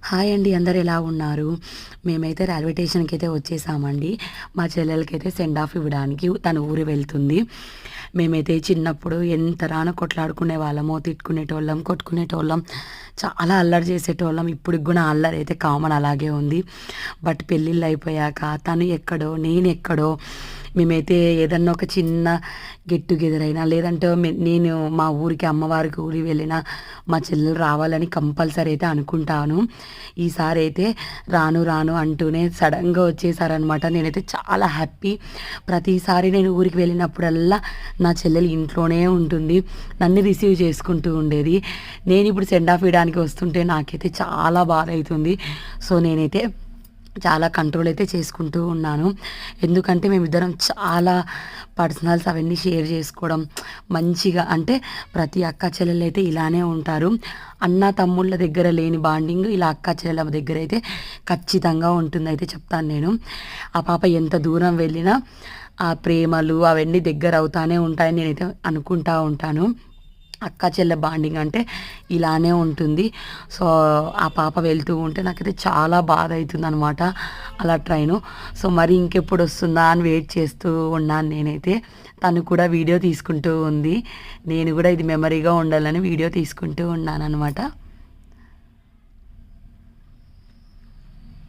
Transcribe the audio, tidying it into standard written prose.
Hi అండి, అందరు ఎలా ఉన్నారు? మేమైతే రైల్వే స్టేషన్కి అయితే వచ్చేసామండి. మా చెల్లెలకైతే సెండ్ ఆఫ్ ఇవ్వడానికి తన ఊరు వెళ్తుంది. మేమైతే చిన్నప్పుడు ఎంత రాన కొట్లాడుకునే వాళ్ళమో, తిట్టుకునేటోళ్ళం, కొట్టుకునేటోళ్ళం, చాలా అల్లరి చేసేటోళ్ళం. ఇప్పుడు కూడా అల్లరి అయితే కామన్ అలాగే ఉంది. బట్ పెళ్ళిళ్ళు అయిపోయాక తను ఎక్కడో నేను ఎక్కడో, మేమైతే ఏదన్నా ఒక చిన్న గెట్ టుగెదర్ అయినా, లేదంటే నేను మా ఊరికి అమ్మవారికి ఊరికి వెళ్ళినా మా చెల్లెలు రావాలని కంపల్సరీ అయితే అనుకుంటాను. ఈసారి అయితే రాను రాను అంటూనే సడన్గా వచ్చేసారనమాట. నేనైతే చాలా హ్యాపీ. ప్రతిసారి నేను ఊరికి వెళ్ళినప్పుడల్లా నా చెల్లెలు ఇంట్లోనే ఉంటుంది, నన్ను రిసీవ్ చేసుకుంటూ ఉండేది. నేను ఇప్పుడు సెండ్ ఆఫ్ ఇవ్వడానికి వస్తుంటే నాకైతే చాలా బాధ అవుతుంది. సో నేనైతే చాలా కంట్రోల్ అయితే చేసుకుంటూ ఉన్నాను. ఎందుకంటే మేమిద్దరం చాలా పర్సనల్స్ అవన్నీ షేర్ చేసుకోవడం మంచిగా, అంటే ప్రతి అక్క చెల్లెలు అయితే ఇలానే ఉంటారు. అన్న తమ్ముళ్ళ దగ్గర లేని బాండింగ్ ఇలా అక్క చెల్లెల దగ్గర అయితే ఖచ్చితంగా ఉంటుంది అయితే చెప్తాను నేను. ఆ పాప ఎంత దూరం వెళ్ళినా ఆ ప్రేమలు అవన్నీ దగ్గర అవుతానే ఉంటాయని నేనైతే అనుకుంటా ఉంటాను. అక్క చెల్లె బాండింగ్ అంటే ఇలానే ఉంటుంది. సో ఆ పాప వెళ్తూ ఉంటే నాకైతే చాలా బాధ అవుతుంది అనమాట అలా ట్రైను. సో మరి ఇంకెప్పుడు వస్తుందా అని వెయిట్ చేస్తూ ఉన్నాను నేనైతే. తను కూడా వీడియో తీసుకుంటూ ఉంది. నేను కూడా ఇది మెమరీగా ఉండాలని వీడియో తీసుకుంటూ ఉన్నాను అనమాట.